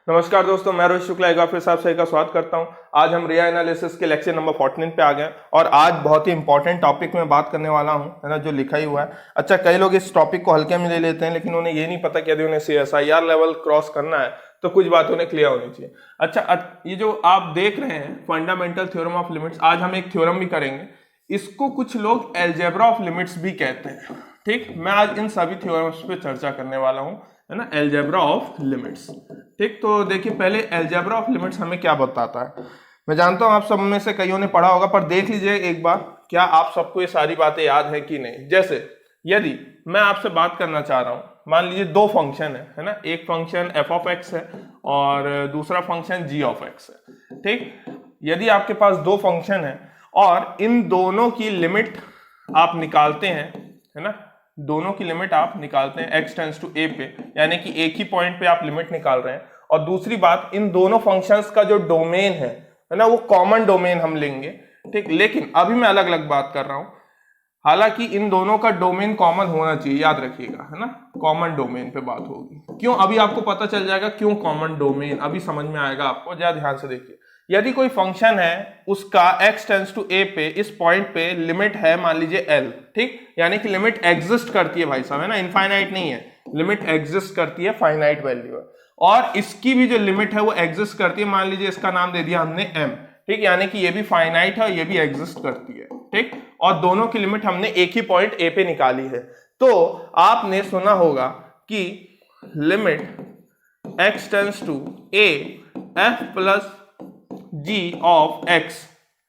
नमस्कार दोस्तों, मैं रोहित शुक्ला एक बार फिर आप सभी का स्वागत करता हूं। आज हम रिया एनालिसिस के लेक्चर नंबर 14 पे आ गए और आज बहुत ही इंपॉर्टेंट टॉपिक में बात करने वाला हूं, है ना, जो लिखा ही हुआ है। अच्छा, कई लोग इस टॉपिक को हल्के में ले लेते हैं, लेकिन उन्हें ये नहीं पता कि यदि उन्हें CSIR लेवल क्रॉस करना है तो कुछ बातें उन्हें क्लियर होनी चाहिए। अच्छा, ये जो आप देख रहे हैं फंडामेंटल थ्योरम ऑफ लिमिट्स, आज हम एक थ्योरम भी करेंगे। इसको कुछ लोग अलजेब्रा ऑफ लिमिट्स भी कहते हैं। ठीक, मैं आज इन सभी थ्योरम्स पे चर्चा करने वाला हूं, है ना, अलजेब्रा ऑफ लिमिट्स। ठीक, तो देखिए पहले अलजेब्रा ऑफ लिमिट्स हमें क्या बताता है। मैं जानता हूं आप सब में से कईयों ने पढ़ा होगा, पर देख लीजिए एक बार, क्या आप सबको ये सारी बातें याद है कि नहीं। जैसे यदि मैं आपसे बात करना चाह रहा हूं, मान लीजिए दो फंक्शन है ना, एक फंक्शन f ऑफ x है और दूसरा फंक्शन g ऑफ x है। ठीक, यदि आपके पास दो फंक्शन है और इन दोनों की लिमिट आप निकालते हैं, है ना, दोनों की लिमिट आप निकालते हैं x टेंड्स टू a पे, यानी कि एक ही पॉइंट पे आप लिमिट निकाल रहे हैं। और दूसरी बात, इन दोनों फंक्शंस का जो डोमेन है ना, वो कॉमन डोमेन हम लेंगे। ठीक, लेकिन अभी मैं अलग अलग बात कर रहा हूं। हालांकि इन दोनों का डोमेन कॉमन होना चाहिए, याद रखिएगा, है ना, कॉमन डोमेन पे बात होगी। क्यों, अभी आपको पता चल जाएगा क्यों कॉमन डोमेन, अभी समझ में आएगा आपको। जरा ध्यान से देखिए, यदि कोई फंक्शन है, उसका x टेंड्स टू a पे, इस पॉइंट पे लिमिट है मान लीजिए l, ठीक, यानी कि लिमिट एग्जिस्ट करती है भाई साहब, है ना, इनफाइनाइट नहीं है, लिमिट एग्जिस्ट करती है, फाइनाइट वैल्यू है। और इसकी भी जो लिमिट है वो एग्जिस्ट करती है, मान लीजिए इसका नाम दे दिया हमने m, ठीक, यानी कि ये भी फाइनाइट है, ये भी एग्जिस्ट करती है। ठीक, और दोनों की लिमिट हमने एक ही पॉइंट a पे निकाली है। तो आपने सुना होगा कि limit x tends to a f plus g of x,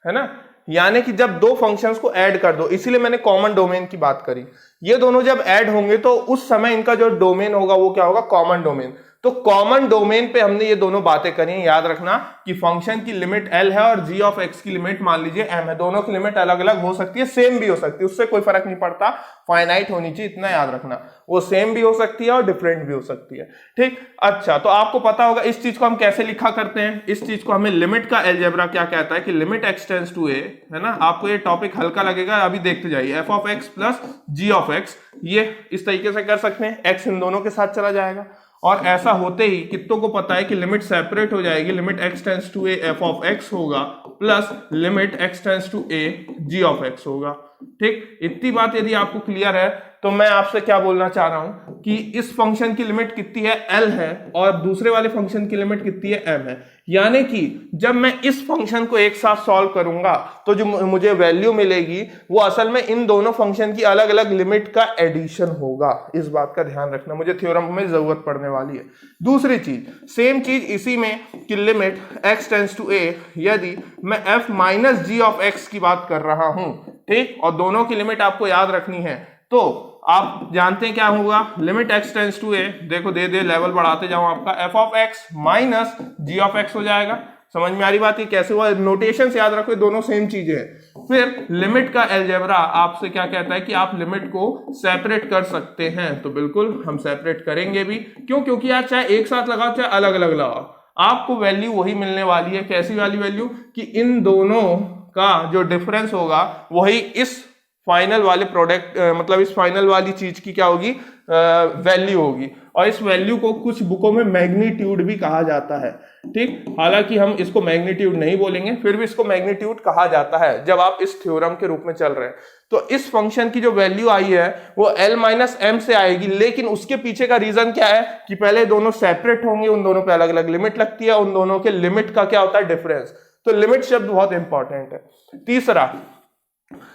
है ना, यानी कि जब दो फंक्शंस को ऐड कर दो, इसीलिए मैंने कॉमन डोमेन की बात करी। ये दोनों जब ऐड होंगे तो उस समय इनका जो डोमेन होगा वो क्या होगा, कॉमन डोमेन। तो कॉमन डोमेन पे हमने ये दोनों बातें करी हैं। याद रखना कि फंक्शन की लिमिट l है और g ऑफ x की लिमिट मान लीजिए m है। दोनों की लिमिट अलग अलग हो सकती है, सेम भी हो सकती है, उससे कोई फर्क नहीं पड़ता, फाइनाइट होनी चाहिए, इतना याद रखना। वो सेम भी हो सकती है और डिफरेंट भी हो सकती है। ठीक, अच्छा, तो आपको पता होगा इस चीज को हम कैसे लिखा करते हैं। इस चीज को हमें लिमिट का अलजेब्रा क्या कहता है कि limit x tends to a, है ना। आपको ये टॉपिक हल्का लगेगा, अभी देखते जाइए। f of x plus g of x, ये इस तरीके से कर सकते हैं, x इन दोनों के साथ चला जाएगा और ऐसा होते ही कितनों को पता है कि लिमिट सेपरेट हो जाएगी, limit x tends to a f of x होगा plus limit x tends to a g of x होगा। ठीक, इतनी बात यदि आपको क्लियर है तो मैं आपसे क्या बोलना चाह रहा हूं कि इस फंक्शन की लिमिट कितनी है, l है, और दूसरे वाले फंक्शन की लिमिट कितनी है, m है। यानी कि जब मैं इस फंक्शन को एक साथ सॉल्व करूंगा तो जो मुझे वैल्यू मिलेगी वो असल में इन दोनों फंक्शन की अलग अलग लिमिट का एडिशन होगा। इस बात का ध्यान रखना, मुझे थ्योरम में जरूरत पड़ने वाली है। दूसरी चीज, सेम चीज इसी में कि limit x tends to a, यदि मैं f minus g of x की बात कर रहा हूं, ठीक, और दोनों की लिमिट आपको याद रखनी है, तो आप जानते हैं क्या होगा, limit x tends to a, देखो दे लेवल बढ़ाते जाओ, आपका f of x minus g of x हो जाएगा। समझ में आ रही बात है कैसे हुआ, नोटेशन से याद रखो, दोनों सेम चीजें हैं। फिर लिमिट का अलजेब्रा आपसे क्या कहता है कि आप लिमिट को सेपरेट कर सकते हैं, तो बिल्कुल हम सेपरेट करेंगे भी। क्यों, क्योंकि आप चाहे एक साथ लगाओ चाहे अलग अलग लगाओ, आपको वैल्यू वही मिलने वाली है। कैसी वाली वैल्यू कि इन दोनों का जो डिफरेंस होगा वही इस फाइनल वाले प्रोडक्ट, मतलब इस फाइनल वाली चीज की क्या होगी, वैल्यू होगी। और इस वैल्यू को कुछ बुकों में मैग्नीट्यूड भी कहा जाता है। ठीक, हालांकि हम इसको मैग्नीट्यूड नहीं बोलेंगे, फिर भी इसको मैग्नीट्यूड कहा जाता है जब आप इस थ्योरम के रूप में चल रहे हैं। तो इस फंक्शन की जो वैल्यू आई है वो l माइनस m से आएगी, लेकिन उसके पीछे का रीजन क्या है कि पहले दोनों सेपरेट होंगे, उन दोनों पे अलग अलग लिमिट लगती है, उन दोनों के लिमिट का क्या होता है, डिफरेंस। तो लिमिट शब्द बहुत इंपॉर्टेंट है। तीसरा,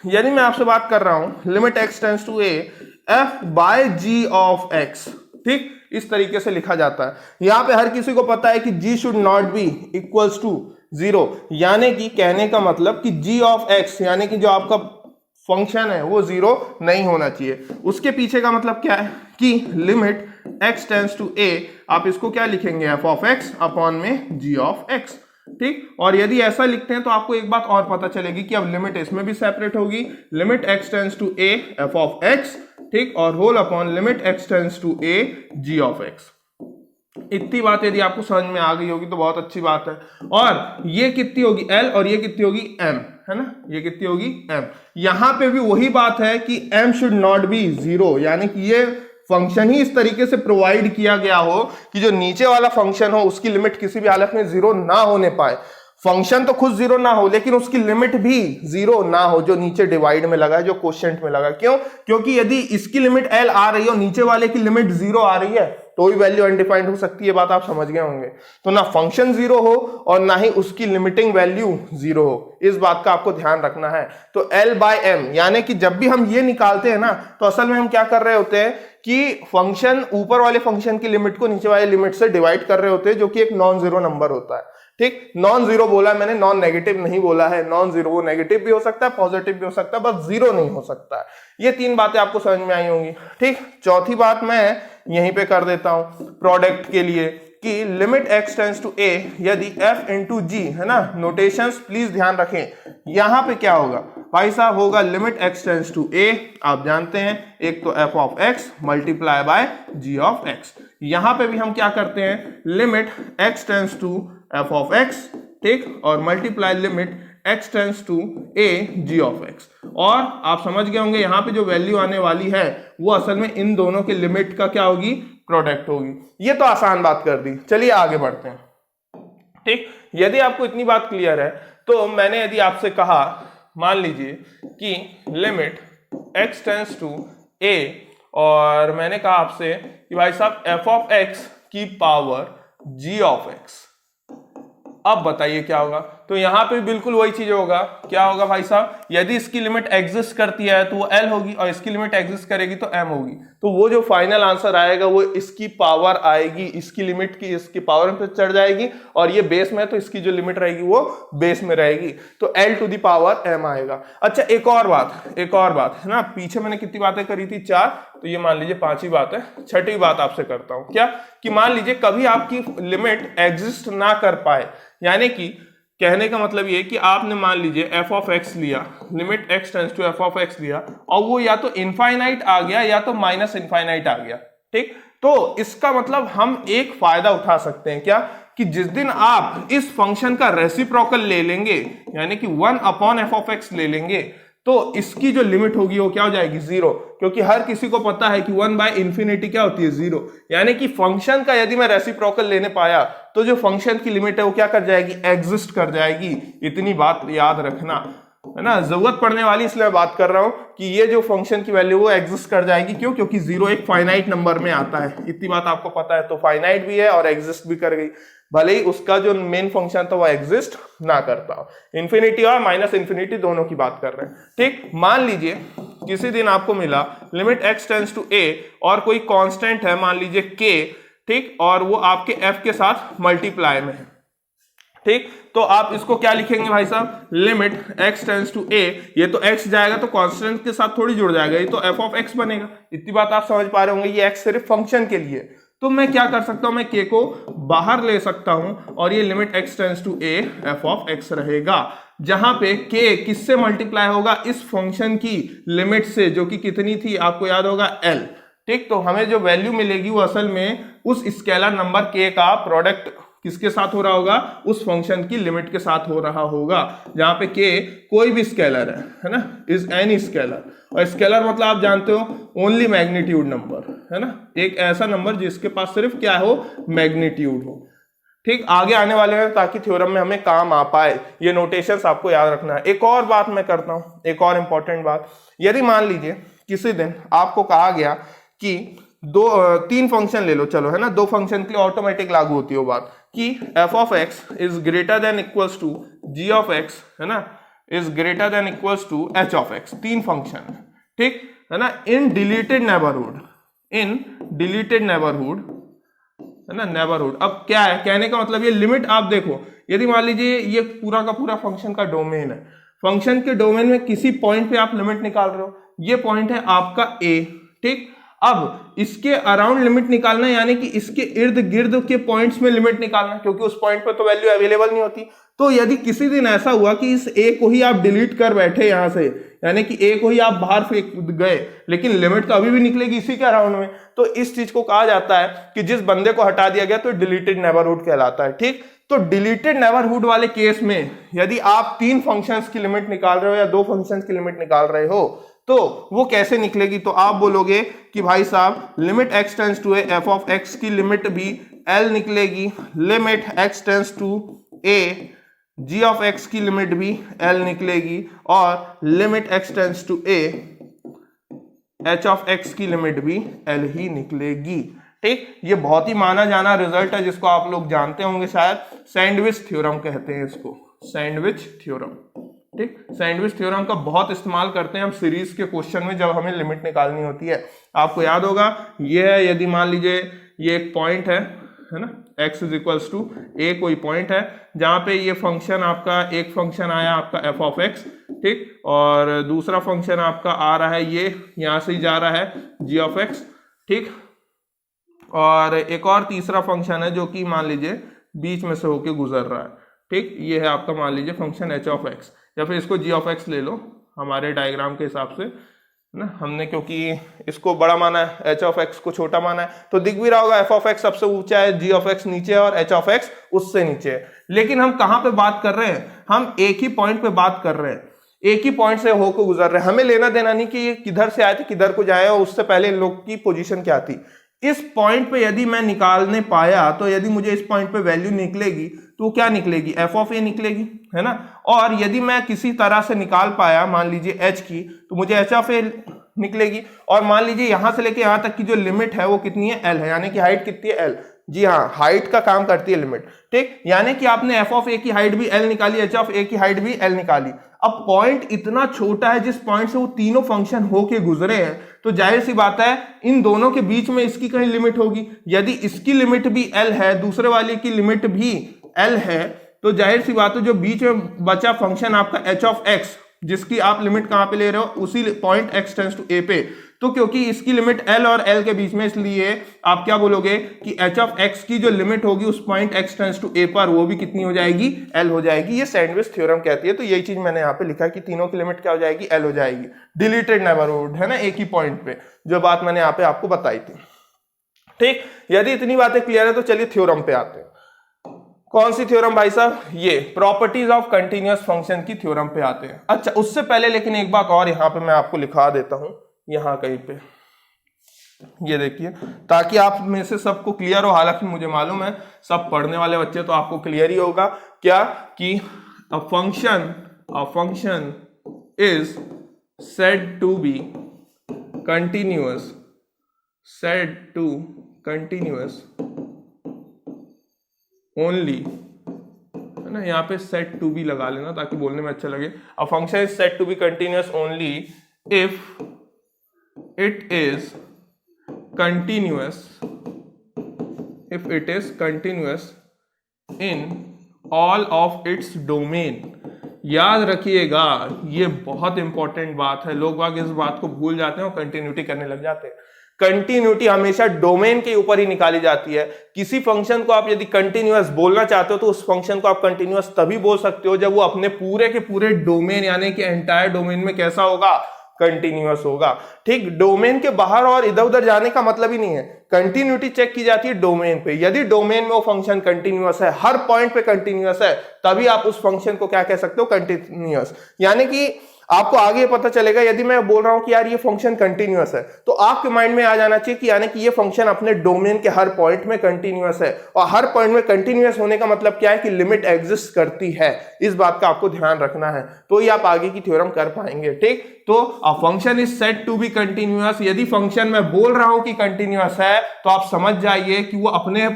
यदि मैं आपसे बात कर रहा हूं limit x tends to a f by g of x, ठीक, इस तरीके से लिखा जाता है। यहां पे हर किसी को पता है कि g should not be equals to 0, यानी कि कहने का मतलब कि g ऑफ x, यानी कि जो आपका फंक्शन है वो 0 नहीं होना चाहिए। उसके पीछे का मतलब क्या है कि limit x tends to a, आप इसको क्या लिखेंगे, f ऑफ x अपॉन में g ऑफ x। ठीक, और यदि ऐसा लिखते हैं तो आपको एक बात और पता चलेगी कि अब लिमिट इसमें भी सेपरेट होगी, limit x tends to a f of x, ठीक, और whole upon limit x tends to a g of x। इतनी बात यदि आपको समझ में आ गई होगी तो बहुत अच्छी बात है। और ये कितनी होगी, l, और ये कितनी होगी, m, है ना, ये कितनी होगी, m। यहां पे भी वही बात है कि m शुड नॉट बी 0, यानी कि ये फंक्शन ही इस तरीके से प्रोवाइड किया गया हो कि जो नीचे वाला फंक्शन हो उसकी लिमिट किसी भी हालत में जीरो ना होने पाए। फंक्शन तो खुद जीरो ना हो लेकिन उसकी लिमिट भी जीरो ना हो, जो नीचे डिवाइड में लगा है, जो क्वोशिएंट में लगा। क्यों? क्योंकि यदि इसकी लिमिट एल आ रही है और नीचे वाले की लिमिट जीरो आ रही है तो ही वैल्यू अनडिफाइंड हो सकती है। बात आप समझ गए होंगे। तो ना फंक्शन जीरो हो और ना ही उसकी लिमिटिंग वैल्यू जीरो हो, इस बात का आपको ध्यान रखना है। तो एल बाय एम, यानी कि जब भी हम ये निकालते हैं ना तो असल में हम क्या कर रहे होते हैं कि फंक्शन ऊपर वाले फंक्शन की लिमिट को नीचे वाले लिमिट से डिवाइड कर रहे होते हैं, जो कि एक नॉन जीरो नंबर होता है। ठीक, नॉन जीरो बोला मैंने, नॉन नेगेटिव नहीं बोला है। नॉन जीरो वो नेगेटिव भी हो सकता है, पॉजिटिव भी हो सकता है, बस जीरो नहीं हो सकता है। ये तीन बातें आपको समझ में आई होंगी। ठीक, चौथी बात मैं यहीं पे कर देता हूं प्रोडक्ट के लिए कि limit x tends to a यदि f इंटू जी है ना, नोटेशंस प्लीज ध्यान रखें। यहां पे क्या होगा भाई साहब, होगा limit x tends to a, आप जानते हैं एक तो f of x multiply by g of x। यहां पे भी हम क्या करते हैं, limit x tends to f of x, ठीक, और multiply limit x tends to a g of x। और आप समझ गए होंगे यहां पे जो वैल्यू आने वाली है वो असल में इन दोनों के लिमिट का क्या होगी, प्रोडक्ट होगी। ये तो आसान बात कर दी। चलिए आगे बढ़ते हैं। ठीक, यदि आपको इतनी बात क्लियर है तो मैंने यदि आपसे कहा, मान लीजिए कि limit x tends to a और मैंने कहा आपसे कि भाई साहब f ऑफ x की पावर g ऑफ x, अब बताइए क्या होगा। तो यहां पे बिल्कुल वही चीज होगा। क्या होगा भाई साहब, यदि इसकी लिमिट एग्जिस्ट करती है तो वो l होगी और इसकी लिमिट एग्जिस्ट करेगी तो m होगी। तो वो जो फाइनल आंसर आएगा वो इसकी पावर आएगी, इसकी लिमिट की इसकी पावर पे चढ़ जाएगी और ये बेस में तो इसकी जो लिमिट रहेगी वो बेस में रहेगी, तो l to the power m आएगा। अच्छा एक और बात है ना, पीछे मैंने कितनी बातें करी थी, 4, तो ये मान लीजिए 5वीं बात है। छठी बात आपसे करता हूं क्या, कि मान लीजिए कभी आपकी लिमिट एग्जिस्ट ना कर पाए, यानी कि कहने का मतलब ये कि आपने मान लीजिए f ऑफ x लिया, limit x tends to f of x लिया और वो या तो इनफाइनाइट आ गया या तो माइनस इनफाइनाइट आ गया। ठीक, तो इसका मतलब हम एक फायदा उठा सकते हैं क्या, कि जिस दिन आप इस फंक्शन का रेसिप्रोकल ले लेंगे, यानी कि 1 अपॉन f ऑफ x ले लेंगे, तो इसकी जो लिमिट होगी वो क्या हो जाएगी, जीरो। क्योंकि हर किसी को पता है कि 1 बाय इंफिनिटी क्या होती है, जीरो। यानी कि फंक्शन का यदि मैं रेसिप्रोकल लेने पाया तो जो फंक्शन की लिमिट है वो क्या कर जाएगी, एग्जिस्ट कर जाएगी। इतनी बात याद रखना है ना, जरूरत पड़ने वाली, इसलिए मैं बात कर रहा हूं कि ये जो फंक्शन की वैल्यू वो एग्जिस्ट कर जाएगी। क्यों? क्योंकि जीरो एक फाइनाइट नंबर में आता है, इतनी बात आपको पता है। तो फाइनाइट भी है और एग्जिस्ट भी कर गई, भले ही उसका जो मेन फंक्शन था वो एग्जिस्ट ना करता हो। इंफिनिटी और माइनस इंफिनिटी दोनों की बात कर रहे हैं। ठीक, मान लीजिए किसी दिन आपको मिला limit x tends to a और कोई कांस्टेंट है मान लीजिए k, ठीक, और वो आपके f के साथ मल्टीप्लाई में है। ठीक, तो आप इसको क्या लिखेंगे भाई साहब, limit x tends to a, ये तो x जाएगा तो कांस्टेंट के साथ थोड़ी जुड़ जाएगा, ये तो f ऑफ x बनेगा। इतनी बात आप समझ पा रहे होंगे। ये x सिर्फ फंक्शन के लिए, तो मैं क्या कर सकता हूं, मैं k को बाहर ले सकता हूं और ये limit x tends to a f of x रहेगा, जहां पे k किससे मल्टीप्लाई होगा, इस फंक्शन की लिमिट से, जो कि कितनी थी आपको याद होगा, l। ठीक, तो हमें जो वैल्यू मिलेगी वो असल में उस स्केलर नंबर k का प्रोडक्ट किसके साथ हो रहा होगा, उस फंक्शन की लिमिट के साथ हो रहा होगा, जहां पे k कोई भी स्केलर है ना, इज एनी स्केलर। और स्केलर मतलब आप जानते हो ओनली मैग्नीट्यूड नंबर, है ना, एक ऐसा नंबर जिसके पास सिर्फ क्या हो, मैग्नीट्यूड हो। ठीक, आगे आने वाले हैं ताकि थ्योरम में हमें काम आ पाए, ये नोटेशंस आपको याद रखना है। एक और बात मैं करता हूं, एक और इंपॉर्टेंट बात, यदि मान लीजिए किसी दिन आपको कहा गया कि तीन फंक्शन ले लो, चलो है ना, दो फंक्शन के लिए ऑटोमेटिक लागू होती है वो बात कि f of x is greater than equals to g of x, है ना, is greater than equals to h of x। तीन फंक्शन है, ठीक है ना, in deleted neighbourhood, in deleted neighbourhood, है ना, नेबरहुड। अब क्या है कहने का मतलब, ये लिमिट आप देखो, यदि मान लीजिए ये पूरा का पूरा फंक्शन का डोमेन है, फंक्शन के डोमेन में किसी पॉइंट पे आप लिमिट निकाल रहे हो, ये पॉइंट है आपका a, ठीक, अब इसके अराउंड लिमिट निकालना, यानी कि इसके इर्द गिर्द के पॉइंट्स में लिमिट निकालना, क्योंकि उस पॉइंट पे तो वैल्यू अवेलेबल नहीं होती। तो यदि किसी दिन ऐसा हुआ कि इस a को ही आप डिलीट कर बैठे यहां से, यानी कि a को ही आप बाहर फेंक गए, लेकिन लिमिट तो अभी भी निकलेगी इसी के अराउंड में, तो इस चीज को कहा जाता है कि जिस बंदे को हटा दिया गया तो डिलीटेड नेबरहुड कहलाता है। ठीक, तो डिलीटेड नेबरहुड वाले केस में यदि आप तीन फंक्शंस की लिमिट निकाल रहे हो या दो फंक्शंस की लिमिट निकाल रहे हो, तो वो कैसे निकलेगी? तो आप बोलोगे कि भाई साहब limit x tends to a, f of x की लिमिट भी l निकलेगी, limit x tends to a, g of x की लिमिट भी l निकलेगी, और limit x tends to a, h of x की लिमिट भी l ही निकलेगी। ठीक, ये बहुत ही माना जाना रिजल्ट है जिसको आप लोग जानते होंगे शायद, सैंडविच थ्योरम कहते हैं इसको, सैंडविच थ्योरम। ठीक, सैंडविच थ्योरम का बहुत इस्तेमाल करते हैं हम सीरीज के क्वेश्चन में जब हमें लिमिट निकालनी होती है। आपको याद होगा ये है, यदि मान लीजिए ये एक पॉइंट है ना, x is equals to a कोई पॉइंट है जहां पे ये फंक्शन आपका, एक फंक्शन आया आपका f ऑफ x, ठीक, और दूसरा फंक्शन आपका आ रहा है ये यहां से ही जा रहा है g ऑफ x, ठीक, और एक और तीसरा फंक्शन है जो कि मान लीजिए बीच में से होके गुजर रहा है। ठीक, ये है आपका मान लीजिए फंक्शन h ऑफ x, या फिर इसको g ऑफ x ले लो हमारे डायग्राम के हिसाब से ना, हमने क्योंकि इसको बड़ा माना है, h ऑफ x को छोटा माना है, तो दिख भी रहा होगा f ऑफ x सबसे ऊंचा है, g ऑफ x नीचे है और h ऑफ x उससे नीचे है। लेकिन हम कहां पे बात कर रहे हैं? हम एक ही पॉइंट पे बात कर रहे हैं, एक ही पॉइंट से होकर गुजर रहे हैं। हमें लेना देना नहीं कि ये किधर से आए थे किधर को जाए और उससे पहले इन लोग की पोजीशन क्या थी। इस पॉइंट पे यदि मैं निकालने पाया तो यदि मुझे इस पॉइंट पे वैल्यू निकलेगी तो क्या निकलेगी? f ऑफ a निकलेगी, है ना। और यदि मैं किसी तरह से निकाल पाया मान लीजिए h की, तो मुझे h ऑफ a निकलेगी। और मान लीजिए यहां से लेके यहां तक की जो लिमिट है वो कितनी है? l है, यानी कि हाइट कितनी है? l। जी हाँ, हाइट का काम करती है लिमिट। ठीक, यानी कि आपने f ऑफ a की हाइट भी l निकाली, h ऑफ a की हाइट भी l निकाली। अब पॉइंट इतना छोटा है जिस पॉइंट से वो तीनों फंक्शन होके गुजरे हैं, तो जाहिर सी बात है इन दोनों के बीच में इसकी कहीं लिमिट होगी। यदि इसकी लिमिट भी l है, दूसरे वाले की लिमिट भी l है, तो जाहिर सी बात है जो बीच में बचा फंक्शन आपका h ऑफ x, जिसकी आप लिमिट कहां पे ले रहे हो? उसी point x tends to a पे। तो क्योंकि इसकी लिमिट l और l के बीच में, इसलिए आप क्या बोलोगे कि h ऑफ x की जो लिमिट होगी उस point x tends to a पर, वो भी कितनी हो जाएगी? l हो जाएगी। ये सैंडविच थ्योरम कहती है। तो यही चीज मैंने यहाँ पे लिखा कि तीनों की लिमिट क्या हो जाएगी? l हो जाएगी। डिलीटेड नेबरहुड है ना, एक ही पॉइंट पे, जो बात मैंने यहाँ पे आपको बताई थी। ठीक, यदि इतनी बातें क्लियर है तो चलिए थ्योरम पे आते हैं। कौन सी थ्योरम भाई साहब? ये प्रॉपर्टीज ऑफ कंटीन्यूअस फंक्शन की थ्योरम पे आते हैं। अच्छा, उससे पहले लेकिन एक बात और यहाँ पे मैं आपको लिखा देता हूं, यहाँ कहीं पे, ये देखिए, ताकि आप में से सबको क्लियर हो। हालांकि मुझे मालूम है सब पढ़ने वाले बच्चे तो आपको क्लियर ही होगा क्या, कि अ function is said to be continuous, said to continuous only, है ना, यहाँ पे said to be लगा लेना ताकि बोलने में अच्छा लगे। A function is said to be continuous only if it is continuous, if it is continuous in all of its domain। याद रखिएगा, ये बहुत इंपॉर्टेंट बात है। लोग बाग इस बात को भूल जाते हैं और कंटिन्यूटी करने लग जाते हैं। कंटिन्यूटी हमेशा डोमेन के ऊपर ही निकाली जाती है। किसी फंक्शन को आप यदि कंटिन्यूअस बोलना चाहते हो तो उस फंक्शन को आप कंटिन्यूअस तभी बोल सकते हो जब वो अपने पूरे के पूरे डोमेन यानी कि एंटायर डोमेन में कैसा होगा? कंटिन्यूअस होगा। ठीक, डोमेन के बाहर और इधर उधर जाने का मतलब ही नहीं है। कंटिन्यूटी चेक की जाती है डोमेन पे। यदि डोमेन में वो फंक्शन कंटिन्यूअस है, हर पॉइंट पे कंटिन्यूअस है, तभी आप उस फंक्शन को क्या कह सकते हो? कंटिन्यूअस। यानी कि आपको आगे पता चलेगा, यदि मैं बोल रहा हूं कि यार ये फंक्शन कंटिन्यूअस है, तो आपके माइंड में आ जाना चाहिए कि यानी कि ये फंक्शन अपने डोमेन के हर पॉइंट में कंटिन्यूअस है। और हर पॉइंट में कंटिन्यूअस होने का मतलब क्या है? कि लिमिट एग्जिस्ट करती है। इस बात का आपको ध्यान रखना है, तो ही आप आगे की थ्योरम कर पाएंगे। ठीक, तो a function is said to be continuous. यदि फंक्शन मैं बोल रहा हूं कि कंटिन्यूअस है, तो आप समझ जाइए कि वो अपने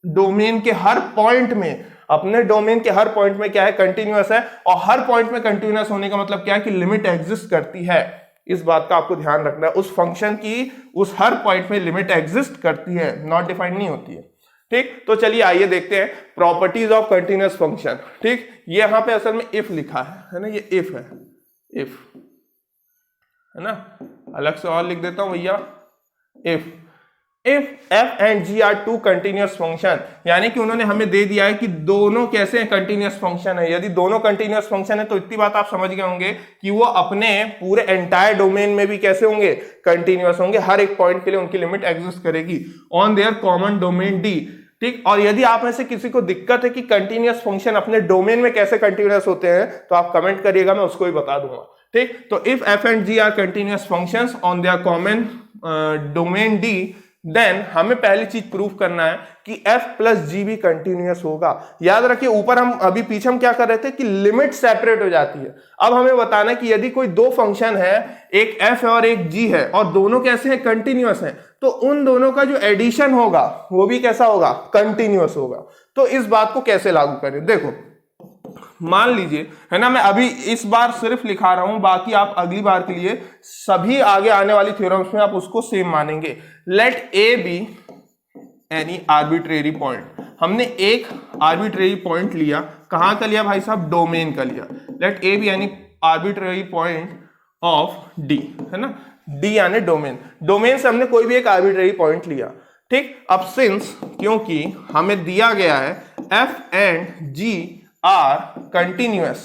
डोमेन के हर पॉइंट में, अपने डोमेन के हर पॉइंट में क्या है? कंटिन्यूअस है। और हर पॉइंट में कंटिन्यूअस होने का मतलब क्या है? कि लिमिट एग्जिस्ट करती है। इस बात का आपको ध्यान रखना है। उस फंक्शन की उस हर पॉइंट में लिमिट एग्जिस्ट करती है, नॉट डिफाइंड नहीं होती है। ठीक, तो चलिए आइए देखते हैं प्रॉपर्टीज ऑफ कंटिन्यूअस फंक्शन। ठीक, ये यहां पे असल में इफ लिखा है ना, ये इफ है, इफ है ना, अलग से और लिख देता हूं भैया, if f and g are two continuous function, यानी कि उन्होंने हमें दे दिया है कि दोनों कैसे कंटिन्यूअस फंक्शन है। यदि दोनों कंटिन्यूअस फंक्शन है तो इतनी बात आप समझ गए होंगे कि वो अपने पूरे एंटायर डोमेन में भी कैसे होंगे? कंटिन्यूअस होंगे। हर एक पॉइंट के लिए उनकी लिमिट एग्जिस्ट करेगी on their common domain D. ठीक, और यदि आप में से किसी को दिक्कत है कि कंटिन्यूअस फंक्शन अपने डोमेन में कैसे कंटिन्यूअस होते हैं, तो आप कमेंट करिएगा, मैं उसको भी बता दूंगा। ठीक, तो if f and g are continuous functions on their common domain d, then हमें पहली चीज प्रूव करना है कि f प्लस जी भी कंटिन्यूअस होगा। याद रखिए ऊपर हम अभी पीछे हम क्या कर रहे थे कि लिमिट सेपरेट हो जाती है। अब हमें बताना है कि यदि कोई दो फंक्शन है, एक f है और एक g है, और दोनों कैसे हैं, कंटिन्यूअस हैं, तो उन दोनों का जो एडिशन होगा वो भी कैसा होगा, कंटिन्यूअस होगा। तो इस बात को कैसे लागू करें, देखो मान लीजिए, है ना, मैं अभी इस बार सिर्फ लिखा रहा हूं, बाकी आप अगली बार के लिए सभी आगे आने वाली थ्योरम्स में आप उसको सेम मानेंगे। Let a be any arbitrary point, हमने एक आर्बिट्रेरी पॉइंट लिया, कहां का लिया भाई साहब, डोमेन का लिया। Let a be any arbitrary point of d, है ना, डी यानी डोमेन, डोमेन से हमने कोई भी एक आर्बिट्रेरी पॉइंट लिया। ठीक, अब सिंस क्योंकि हमें दिया गया है f and g are continuous,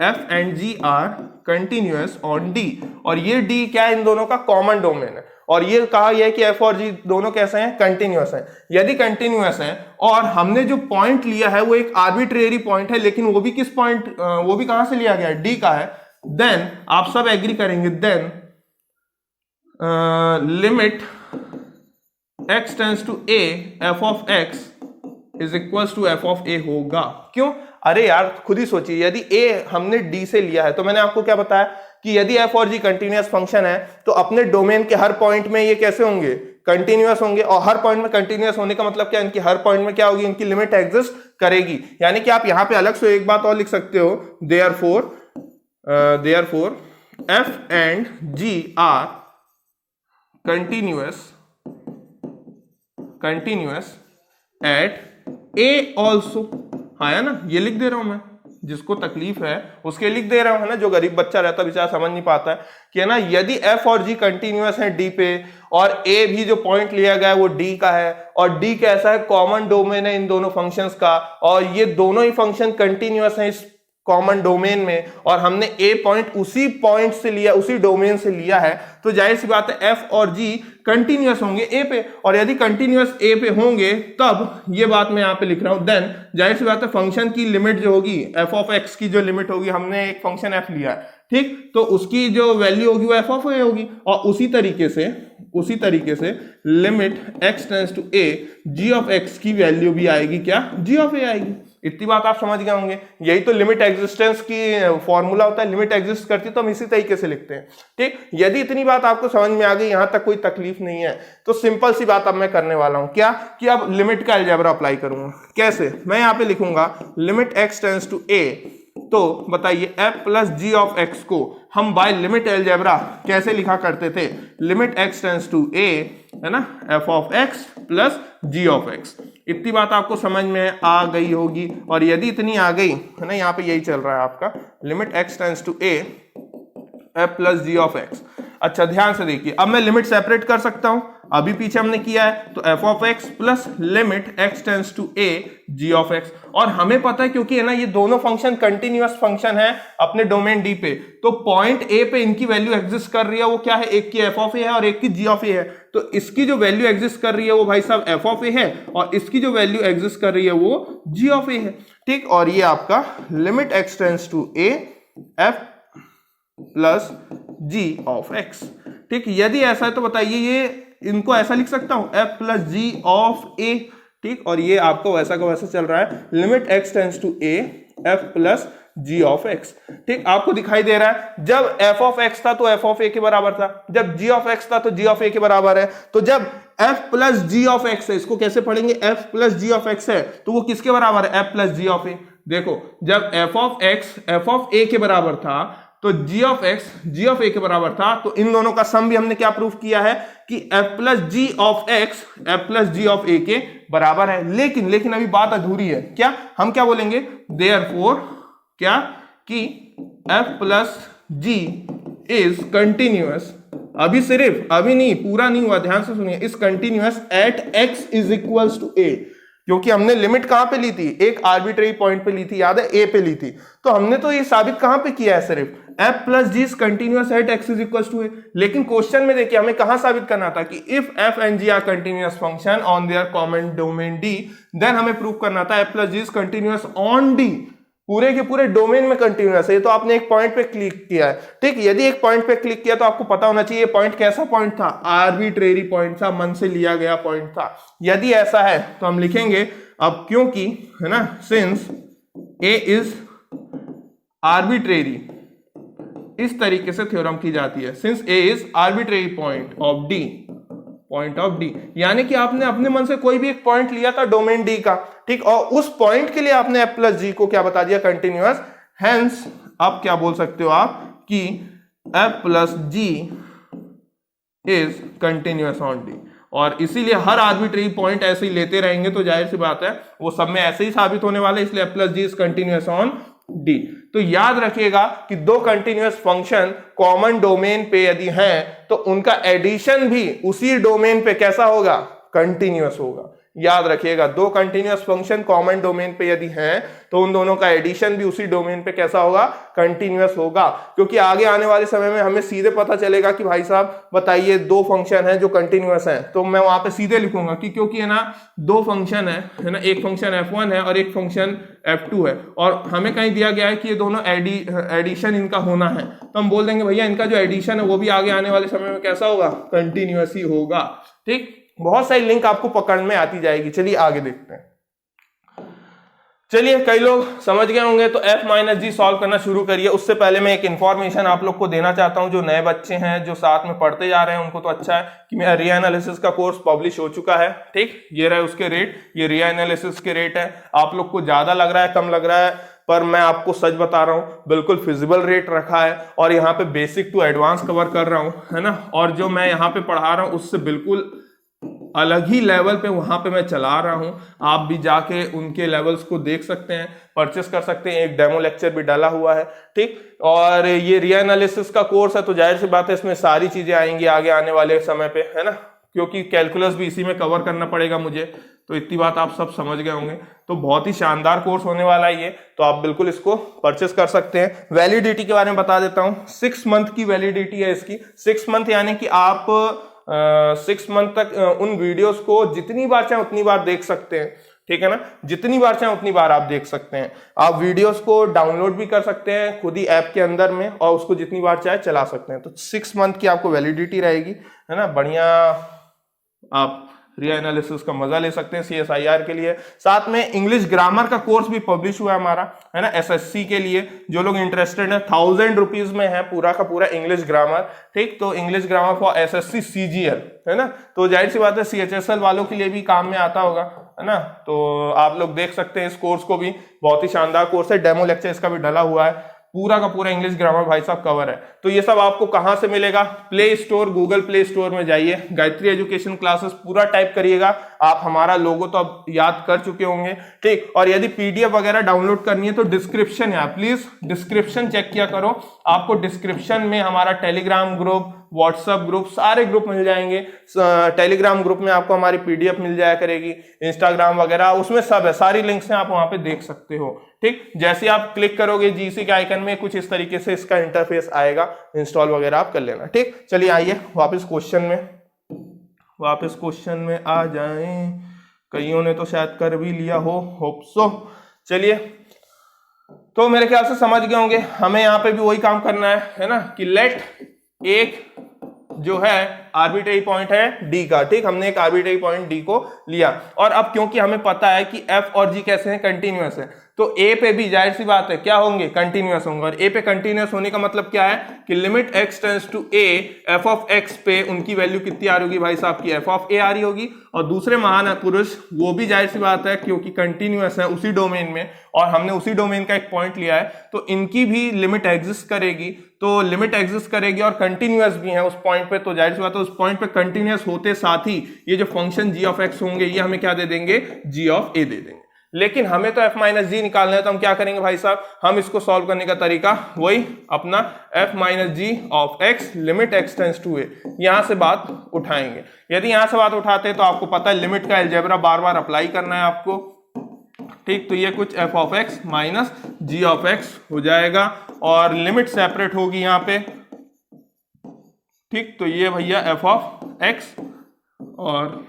f and g are continuous on d, और ये डी क्या है, इन दोनों का कॉमन डोमेन है, और ये कहा गया है कि एफ और जी दोनों कैसे हैं, कंटिन्यूअस हैं। यदि कंटिन्यूअस हैं और हमने जो पॉइंट लिया है वो एक आर्बिट्रेरी पॉइंट है, लेकिन वो भी किस पॉइंट, वो भी कहां से लिया गया है, डी का है, देन आप सब एग्री करेंगे, then limit x tends to a f of x is equals to f of a होगा। क्यों, अरे यार खुद ही सोचिए, यदि a हमने d से लिया है, तो मैंने आपको क्या बताया कि यदि f और g कंटिन्यूअस फंक्शन है तो अपने डोमेन के हर पॉइंट में ये कैसे होंगे, कंटिन्यूअस होंगे, और हर पॉइंट में कंटिन्यूअस होने का मतलब क्या, इनकी हर पॉइंट में क्या होगी, इनकी लिमिट एग्जिस्ट करेगी। यानी कि आप यहां पे अलग से एक बात और लिख सकते हो, therefore f and g are continuous at a also. हाँ है ना, ये लिख दे रहा हूं मैं, जिसको तकलीफ है उसके लिख दे रहा हूं, है ना, जो गरीब बच्चा रहता है बेचारा समझ नहीं पाता है कि, है ना, यदि f और g कंटिन्यूअस है डी पे, और a भी जो पॉइंट लिया गया है वो d का है, और d कैसा है, कॉमन डोमेन है इन दोनों फंक्शंस का, और ये दोनों ही फंक्शन कंटिन्यूअस हैं इस कॉमन डोमेन में, और हमने a पॉइंट उसी पॉइंट से लिया, उसी डोमेन से लिया है, तो जाहिर सी बात है f और g कंटिन्यूअस होंगे a पे, और यदि कंटिन्यूअस a पे होंगे तब ये बात मैं यहाँ पे लिख रहा हूं, देन जाहिर सी बात है फंक्शन की लिमिट जो होगी, f ऑफ x की जो लिमिट होगी, हमने एक फंक्शन f लिया है, ठीक, तो उसकी जो वैल्यू होगी वो f ऑफ a होगी, और उसी तरीके से limit x tends to a g of x की वैल्यू भी आएगी क्या, g ऑफ a आएगी। इतनी बात आप समझ गए होंगे, यही तो लिमिट एग्जिस्टेंस की फॉर्मूला होता है, लिमिट एग्जिस्ट करती है तो हम इसी तरीके से लिखते हैं। ठीक, यदि इतनी बात आपको समझ में आ गई, यहां तक कोई तकलीफ नहीं है, तो सिंपल सी बात अब मैं करने वाला हूं, क्या कि अब लिमिट का अलजेब्रा अप्लाई करूंगा। कैसे, मैं यहां पे लिखूंगा limit x tends to a, तो बताइए f plus g of x को हम बाय लिमिट अलजेब्रा कैसे लिखा करते थे, limit x tends to a, है ना, f of x plus g of x। इतनी बात आपको समझ में आ गई होगी, और यदि इतनी आ गई, है ना, यहाँ पे यही चल रहा है आपका, limit x tends to a f plus g of x। अच्छा ध्यान से देखिए, अब मैं लिमिट सेपरेट कर सकता हूं, अभी पीछे हमने किया है, तो f of x plus limit x tends to a g of x, और हमें पता है क्योंकि, है ना, ये दोनों फंक्शन कंटिन्यूअस फंक्शन है अपने डोमेन d पे, तो पॉइंट a पे इनकी वैल्यू एग्जिस्ट कर रही है, वो क्या है, एक की f ऑफ a है और एक की g ऑफ a है, तो इसकी जो वैल्यू एग्जिस्ट कर रही है वो भाई साहब f ऑफ a है, और इसकी जो वैल्यू एग्जिस्ट कर रही है वो g ऑफ a है। ठीक, और ये आपका limit x tends to a f plus g of x। ठीक, यदि ऐसा है तो बताइए, ये इनको ऐसा लिख सकता हूं, f plus g of a। ठीक, और ये आपको वैसा का वैसा चल रहा है, limit x tends to a f plus g of x। ठीक, आपको दिखाई दे रहा है, जब f ऑफ x था तो f ऑफ a के बराबर था, जब g ऑफ x था तो g ऑफ a के बराबर है, तो जब f plus g of x है, इसको कैसे पढ़ेंगे, f plus g of x है तो वो किसके बराबर है, f plus g of a। देखो, जब f of x f of a के बराबर था तो g of x g of a के बराबर था, तो इन दोनों का सम भी हमने क्या प्रूफ किया है कि f plus g of x f plus g of a के बराबर है। लेकिन अभी बात अधूरी है, क्या हम क्या बोलेंगे, देयरफॉर क्या कि f plus g is continuous, अभी नहीं, पूरा नहीं हुआ, ध्यान से सुनिए, is continuous at x is equals to a, क्योंकि हमने लिमिट कहां पे ली थी, एक आर्बिट्रेरी पॉइंट पे ली थी, याद है, a पे ली थी, तो हमने तो ये साबित कहां पे किया है, सिर्फ f plus g is continuous at x is equals to a। लेकिन क्वेश्चन में देखिए हमें कहां साबित करना था कि if f and g are continuous function on their common domain d, then हमें प्रूव करना था f plus g is continuous on d। पूरे के पूरे डोमेन में कंटिन्यूअस है। ये तो आपने एक पॉइंट पे क्लिक किया है, ठीक। यदि एक पॉइंट पे क्लिक किया तो आपको पता होना चाहिए पॉइंट कैसा पॉइंट था, आर्बिट्रेरी पॉइंट था, मन से लिया गया पॉइंट था। यदि ऐसा है तो हम लिखेंगे अब क्योंकि, है ना, सिंस ए इज आर्बिट्रेरी, इस तरीके से थ्योरम की जाती है। Since A is arbitrary point of D, point of D, यानी कि आपने अपने मन से कोई भी एक पॉइंट लिया था डोमेन डी का, ठीक, और उस पॉइंट के लिए आपने एफ प्लस जी को क्या बता दिया, कंटिन्यूअस। हेंस अब क्या बोल सकते हो आप कि f plus g is continuous on d, और इसीलिए हर आर्बिट्रेरी पॉइंट ऐसे ही लेते रहेंगे तो जाहिर सी बात है वो सब में ऐसे ही साबित होने वाला है, इसलिए f plus g is continuous on d. तो याद रखिएगा कि दो कंटिन्यूअस फंक्शन कॉमन डोमेन पे यदि हैं तो उनका एडिशन भी उसी डोमेन पे कैसा होगा, कंटिन्यूअस होगा। याद रखिएगा, दो कंटिन्यूअस फंक्शन कॉमन डोमेन पे यदि हैं तो उन दोनों का एडिशन भी उसी डोमेन पे कैसा होगा, कंटिन्यूअस होगा। क्योंकि आगे आने वाले समय में हमें सीधे पता चलेगा कि भाई साहब बताइए दो फंक्शन हैं जो कंटिन्यूअस हैं, तो मैं वहां पे सीधे लिखूंगा कि क्योंकि है ना दो फंक्शन है ना, एक फंक्शन f1 है और एक फंक्शन f2 है, और हमें कहीं दिया गया है कि ये दोनों एडिशन इनका होना है, तो हम बोल देंगे भैया इनका जो एडिशन है वो भी आगे आने वाले समय में कैसा होगा, कंटिन्यूअस ही होगा, ठीक। बहुत सारी लिंक आपको पकड़ में आती जाएगी। चलिए आगे देखते हैं। चलिए कई लोग समझ गए होंगे तो f माइनस जी सॉल्व करना शुरू करिए। उससे पहले मैं एक इंफॉर्मेशन आप लोग को देना चाहता हूं, जो नए बच्चे हैं जो साथ में पढ़ते जा रहे हैं उनको तो अच्छा है कि मेरा रिया एनालिसिस का कोर्स पब्लिश हो चुका है, ठीक। ये रहे उसके रेट, ये रिया एनालिसिस के रेट है। आप लोग को ज्यादा लग रहा है, कम लग रहा है, पर मैं आपको सच बता रहा हूं बिल्कुल फिजिबल रेट रखा है, और यहाँ पे बेसिक टू एडवांस कवर कर रहा हूं, है ना। और जो मैं यहाँ पे पढ़ा रहा हूं उससे बिल्कुल अलग ही लेवल पे वहां पे मैं चला रहा हूं। आप भी जाके उनके लेवल्स को देख सकते हैं, परचेस कर सकते हैं, एक डेमो लेक्चर भी डाला हुआ है, ठीक। और ये रिया एनालिसिस का कोर्स है तो जाहिर सी बात है इसमें सारी चीजें आएंगी आगे आने वाले समय पे, है ना, क्योंकि कैलकुलस भी इसी में कवर करना पड़ेगा मुझे, तो इतनी बात आप सब समझ गए होंगे। तो बहुत ही शानदार कोर्स होने वाला है ये, तो आप बिल्कुल इसको परचेस कर सकते हैं। वैलिडिटी के बारे में बता देता हूं, 6 मंथ की वैलिडिटी है इसकी। 6 मंथ यानी कि आप 6 मंथ तक उन वीडियोस को जितनी बार चाहे उतनी बार देख सकते हैं, ठीक है ना, जितनी बार चाहे उतनी बार आप देख सकते हैं। आप वीडियोस को डाउनलोड भी कर सकते हैं खुद ही ऐप के अंदर में, और उसको जितनी बार चाहे चला सकते हैं। तो 6 मंथ की आपको वैलिडिटी रहेगी, है ना, बढ़िया आप रिया एनालिसिस का मजा ले सकते हैं CSIR के लिए। साथ में इंग्लिश ग्रामर का कोर्स भी पब्लिश हुआ है हमारा, है ना, SSC के लिए जो लोग इंटरेस्टेड है, 1000 रुपीज में है पूरा का पूरा इंग्लिश ग्रामर, ठीक। तो English grammar for SSC CGL, है ना, तो जाहिर सी बात है CHSL वालों के लिए भी काम में आता होगा, है ना। तो आप लोग देख सकते हैं इस कोर्स को भी, बहुत ही शानदार कोर्स है, डेमो लेक्चर इसका भी डला हुआ है, पूरा का पूरा इंग्लिश ग्रामर भाई साहब कवर है। तो ये सब आपको कहां से मिलेगा, play store, Google play store में जाइए, गायत्री एजुकेशन क्लासेस पूरा टाइप करिएगा। आप हमारा लोगो तो अब याद कर चुके होंगे, ठीक। और यदि PDF वगैरह डाउनलोड करनी है तो डिस्क्रिप्शन है, प्लीज डिस्क्रिप्शन चेक किया करो, आपको डिस्क्रिप्शन में हमारा टेलीग्राम ग्रुप, व्हाट्सएप ग्रुप, सारे ग्रुप मिल जाएंगे। टेलीग्राम ग्रुप में आपको हमारी PDF मिल जाया करेगी, इंस्टाग्राम वगैरह उसमें सब है, सारी लिंक्स हैं, आप वहां पे देख सकते हो, ठीक। जैसे आप क्लिक करोगे GC के आइकन में कुछ इस तरीके से इसका इंटरफेस आएगा, इंस्टॉल वगैरह आप कर लेना, ठीक। चलिए आइए वापस क्वेश्चन में आ जाएं। कईयों ने तो शायद कर भी लिया हो, होप सो। चलिए, तो मेरे ख्याल से समझ गए होंगे, हमें यहाँ पे भी वही काम करना है ना, कि लेट एक जो है आर्बिट्रेरी पॉइंट है डी का, ठीक। हमने एक आर्बिट्रेरी पॉइंट डी को लिया, और अब क्योंकि हमें पता है कि एफ और जी कैसे हैं, कंटिन्यूअस है, तो ए पे भी जाहिर सी बात है क्या होंगे, कंटिन्यूअस होंगे। और ए पे कंटिन्यूअस होने का मतलब क्या है कि limit x tends to a, f of x पे उनकी वैल्यू कितनी आ रही होगी भाई साहब की, एफ ऑफ a आ रही होगी। और दूसरे महान पुरुष वो भी जाहिर सी बात है क्योंकि कंटिन्यूअस है उसी डोमेन में, और हमने उसी डोमेन का एक पॉइंट लिया है, तो इनकी भी लिमिट एग्जिस्ट करेगी। तो लिमिट एग्जिस्ट करेगी और कंटिन्यूअस भी है उस पॉइंट पे, तो जाहिर सी बात है उस पॉइंट पे कंटिन्यूअस होते साथ ही ये जो फंक्शन g ऑफ x होंगे ये हमें क्या दे देंगे, g ऑफ a दे देंगे। लेकिन हमें तो f माइनस जी निकालना है, तो हम क्या करेंगे भाई साहब, हम इसको सॉल्व करने का तरीका वही अपना f minus ji of x limit x tends to a, यहां से बात उठाएंगे। यदि यहां से बात उठाते हैं तो आपको पता है लिमिट का अलजेब्रा बार बार अप्लाई करना है आपको, ठीक। तो ये कुछ f of x minus ji of x हो जाएगा, और लिमिट सेपरेट होगी यहाँ पे, ठीक। तो ये भैया f ऑफ x और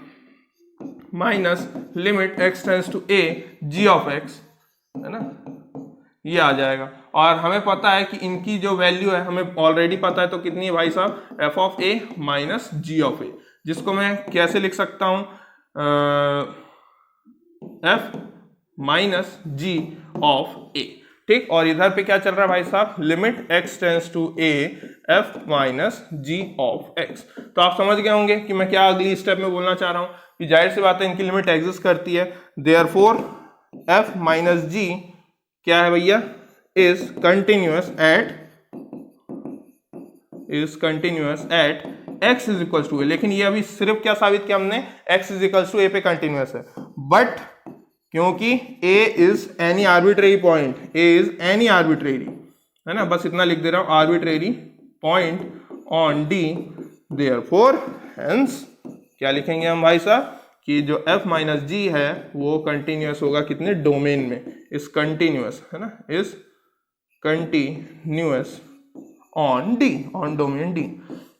minus limit x tends to a g of x, है ना, ये आ जाएगा। और हमें पता है कि इनकी जो वैल्यू है हमें ऑलरेडी पता है, तो कितनी है भाई साहब, F of A minus ji of A, जिसको मैं कैसे लिख सकता हूं, F minus ji of A. ठीक, और इधर पे क्या चल रहा है भाई साहब, limit x tends to a f minus ji of x. तो आप समझ गए होंगे कि मैं क्या अगली स्टेप में बोलना चाह रहा हूं, कि जाहिर सी बात है इनकी लिमिट एग्जिस्ट करती है, देयरफॉर एफ माइनस जी क्या है भैया, is continuous at x is equal to A. लेकिन ये अभी सिर्फ क्या साबित किया हमने, x is equal to A पे कंटिन्यूअस है, बट क्योंकि a is any arbitrary point, a is any arbitrary, है ना, बस इतना लिख दे रहा हूं, arbitrary point on D, therefore hence क्या लिखेंगे हम भाई साहब, कि जो f माइनस जी है वो कंटिन्यूअस होगा कितने, डोमेन में, इज कंटिन्यूअस, है ना, is continuous on D, on domain D।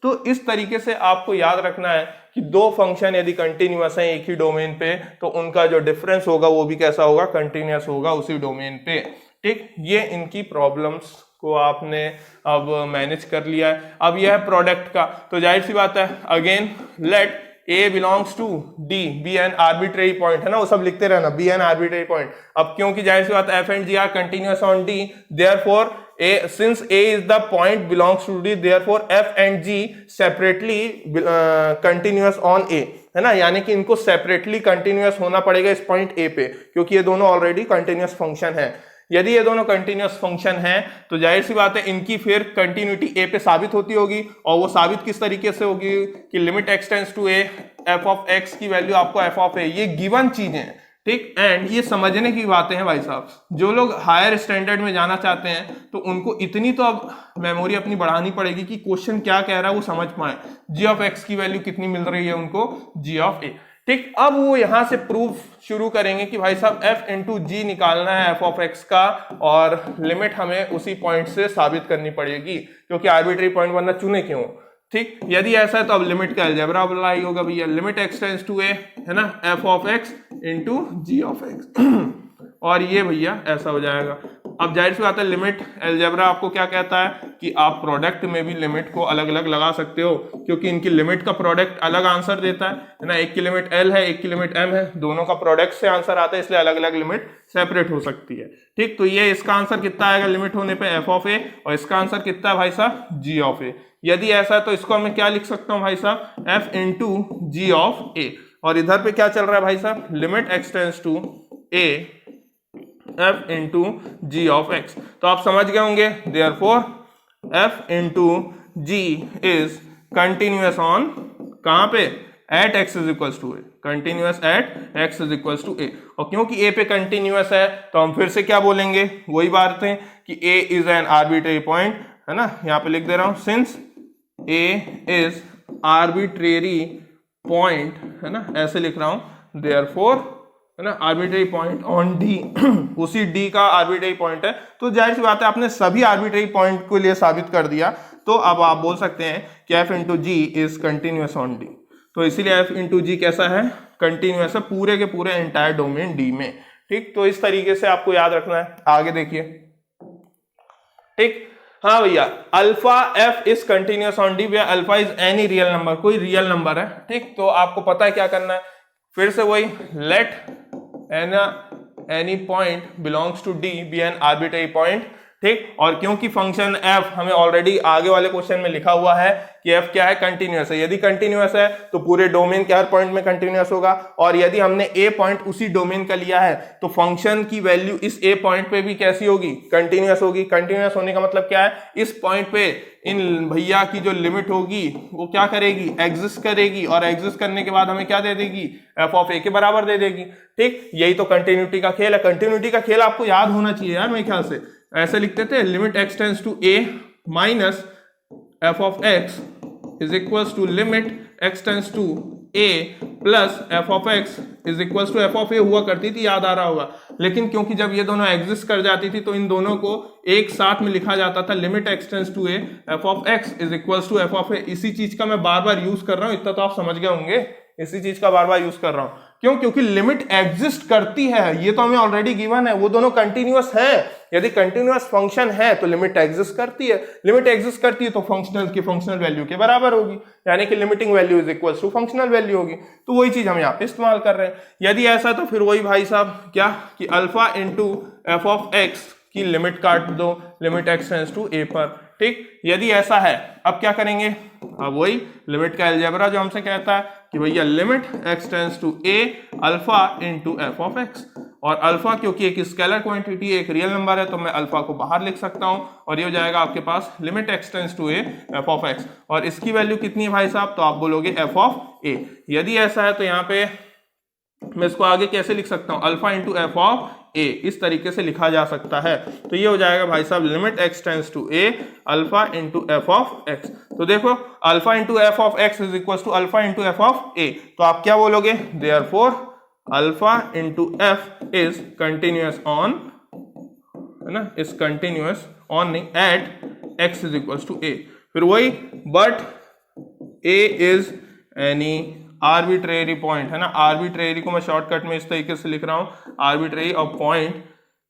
तो इस तरीके से आपको याद रखना है कि दो फंक्शन यदि कंटिन्यूअस हैं एक ही डोमेन पे, तो उनका जो डिफरेंस होगा वो भी कैसा होगा, कंटिन्यूअस होगा उसी डोमेन पे। ठीक, ये इनकी प्रॉब्लम्स को आपने अब मैनेज कर लिया है। अब यह है प्रोडक्ट का, तो जाहिर सी बात है, again let A belongs to D be an arbitrary point, है ना, वो सब लिखते रहना, be an arbitrary point। अब क्योंकि जाहिर सी बात है F and G are continuous on D, therefore A, since A is the point belongs to D, therefore F and G separately continuous on A, है ना, यानी कि इनको सेपरेटली कंटिन्यूअस होना पड़ेगा इस पॉइंट A पे, क्योंकि ये दोनों ऑलरेडी कंटिन्यूअस फंक्शन है। यदि ये दोनों कंटिन्यूअस फंक्शन हैं तो जाहिर सी बात है इनकी फिर कंटिन्यूटी ए पे साबित होती होगी, और वो साबित किस तरीके से होगी कि limit x tends to a f of x की वैल्यू आपको एफ ऑफ ए, ये गिवन चीजें हैं। ठीक, एंड ये समझने की बातें हैं भाई साहब, जो लोग हायर स्टैंडर्ड में जाना चाहते हैं तो उनको इतनी तो अब मेमोरी अपनी बढ़ानी पड़ेगी कि क्वेश्चन क्या कह रहा है वो समझ पाए। जी ऑफ एक्स की वैल्यू कितनी मिल रही है उनको, जी ऑफ ए। ठीक, अब वो यहां से प्रूफ शुरू करेंगे कि भाई साहब f इंटू जी निकालना है f ऑफ x का, और लिमिट हमें उसी पॉइंट से साबित करनी पड़ेगी, क्योंकि आर्बिट्री पॉइंट वरना चुने क्यों। ठीक, यदि ऐसा है तो अब लिमिट का अलजेब्रा अप्लाई होगा भैया, limit x tends to a, है ना, f of x into g of x और ये भैया ऐसा हो जाएगा। अब जाहिर सी बात है लिमिट अलजेब्रा आपको क्या कहता है कि आप प्रोडक्ट में भी लिमिट को अलग अलग लगा सकते हो, क्योंकि इनकी लिमिट का प्रोडक्ट अलग आंसर देता है ना, एक की लिमिट L है एक की लिमिट M है, दोनों का प्रोडक्ट से आंसर आता है, इसलिए अलग अलग लिमिट सेपरेट हो सकती है। ठीक, तो ये इसका आंसर कितना आएगा लिमिट होने पे f ऑफ a, और इसका आंसर कितना है भाई साहब, g ऑफ a। यदि ऐसा है तो इसको मैं क्या लिख सकता हूँ भाई साहब, f into g of a, और इधर पे क्या चल रहा है भाई साहब, limit x tends to a f into g of x. तो आप समझ गए होंगे, therefore f into g is continuous on कहां पे, at x is equal to a, continuous at x is equal to a. और क्योंकि a पे कंटिन्यूअस है तो हम फिर से क्या बोलेंगे, वही बात है कि a is an arbitrary point, है ना, यहाँ पे लिख दे रहा हूं, since a is arbitrary point, है ना, ऐसे लिख रहा हूं, देयरफॉर, है ना, आर्बिट्रेरी पॉइंट ऑन डी उसी डी का आर्बिट्रेरी पॉइंट है। तो जाहिर सी बात है आपने सभी आर्बिट्रेरी पॉइंट के लिए साबित कर दिया, तो अब आप बोल सकते हैं कि f into g is continuous on d. तो इसीलिए एफ इंटू जी कैसा है, कंटिन्यूअस है पूरे के पूरे एंटायर डोमेन डी में। ठीक, तो इस तरीके से आपको याद रखना है। आगे देखिए, ठीक, हाँ भैया, alpha f is continuous on d, भैया alpha is any real number, कोई रियल नंबर है। ठीक, तो आपको पता है क्या करना है, फिर से वही, let any point belongs to d be an arbitrary point. ठीक, और क्योंकि फंक्शन f हमें ऑलरेडी आगे वाले क्वेश्चन में लिखा हुआ है कि f क्या है, कंटिन्यूअस है, यदि कंटिन्यूअस है तो पूरे डोमेन के हर पॉइंट में कंटिन्यूअस होगा, और यदि हमने a पॉइंट उसी डोमेन का लिया है तो फंक्शन की वैल्यू इस a पॉइंट पे भी कैसी होगी, कंटिन्यूअस होगी। कंटिन्यूअस होने का मतलब क्या है, इस पॉइंट पे इन भैया की जो लिमिट होगी वो क्या करेगी, एग्जिस्ट करेगी, और एग्जिस्ट करने के बाद हमें क्या दे देगी, f ऑफ a के बराबर दे देगी। ठीक, यही तो कंटिन्यूटी का खेल है। कंटिन्यूटी का खेल आपको याद होना चाहिए यार, मेरे ख्याल से ऐसे लिखते थे, limit x tends to a minus f of x is equals to limit x tends to a plus f of x is equals to f of a हुआ करती थी, याद आ रहा होगा। लेकिन क्योंकि जब ये दोनों एग्जिस्ट कर जाती थी तो इन दोनों को एक साथ में लिखा जाता था, limit x tends to a f of x is equals to f of a। इसी चीज का मैं बार बार यूज कर रहा हूं, इतना तो आप समझ गए होंगे, इसी चीज का बार बार यूज कर रहा हूं। क्यों? क्योंकि लिमिट एग्जिस्ट करती है, ये तो हमें ऑलरेडी गिवन है, वो दोनों कंटिन्यूअस है। यदि कंटिन्यूअस फंक्शन है तो लिमिट एग्जिस्ट करती है, लिमिट एग्जिस्ट करती है तो फंक्शनल की फंक्शनल वैल्यू के बराबर होगी, यानी कि limiting value is equal to functional value होगी। तो वही चीज हम यहाँ पे इस्तेमाल कर रहे हैं। यदि ऐसा तो फिर वही भाई साहब क्या कि alpha into f of x की लिमिट काट दो, लिमिट एक्स टेंड्स टू ए पर, ठीक। यदि ऐसा है अब क्या करेंगे, अब वही लिमिट का अलजेब्रा जो हमसे कहता है कि भैया limit x tends to a alpha into f of x, और अल्फा क्योंकि एक स्केलर क्वांटिटी एक रियल नंबर है तो मैं अल्फा को बाहर लिख सकता हूं, और ये हो जाएगा आपके पास limit x tends to a f of x, और इसकी वैल्यू कितनी है भाई साहब, तो आप बोलोगे एफ ऑफ ए। यदि ऐसा है तो यहाँ पे मैं इसको आगे कैसे लिख सकता हूं, अल्फा इंटू एफ ऑफ ए, इस तरीके से लिखा जा सकता है। तो ये हो जाएगा भाई साहब limit x tends to a alpha into f of x. तो देखो alpha into f of x is equal to alpha into f of a, तो आप क्या बोलोगे, therefore alpha into f is continuous on, है ना, इज कंटिन्यूअस ऑन नहीं, at x is equal to a. फिर वही but a is any arbitrary point, है ना, आर्बिट्रेरी को मैं शॉर्टकट में इस तरीके से लिख रहा हूं, आर्बिट्रेरी ऑफ पॉइंट,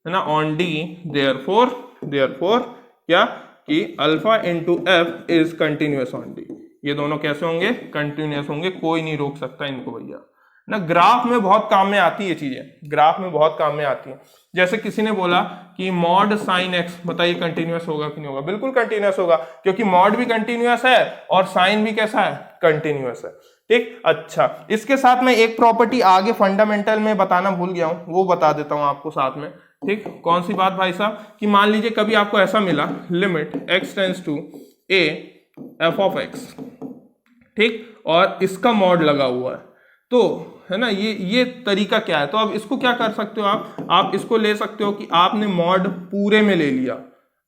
है ना, ऑन डी, देयरफॉर क्या कि alpha into f is continuous on D. ये दोनों कैसे होंगे, कंटिन्यूअस होंगे, कोई नहीं रोक सकता इनको भैया ना। ग्राफ में बहुत काम में आती है चीजें, ग्राफ में बहुत काम में आती है। जैसे किसी ने बोला कि मॉड साइन एक्स, बताइए कंटिन्यूअस होगा कि नहीं होगा, बिल्कुल कंटिन्यूअस होगा, क्योंकि मॉड भी कंटिन्यूअस है और साइन भी कैसा है, कंटिन्यूअस है, ठीक। अच्छा, इसके साथ मैं एक प्रॉपर्टी आगे फंडामेंटल में बताना भूल गया हूं, वो बता देता हूं आपको साथ में, ठीक। कौन सी बात भाई साहब, कि मान लीजिए कभी आपको ऐसा मिला limit x tends to a f of x, ठीक, और इसका मॉड लगा हुआ है, तो है ना, ये तरीका क्या है, तो अब इसको क्या कर सकते हो आप इसको ले सकते हो कि आपने मॉड पूरे में ले लिया,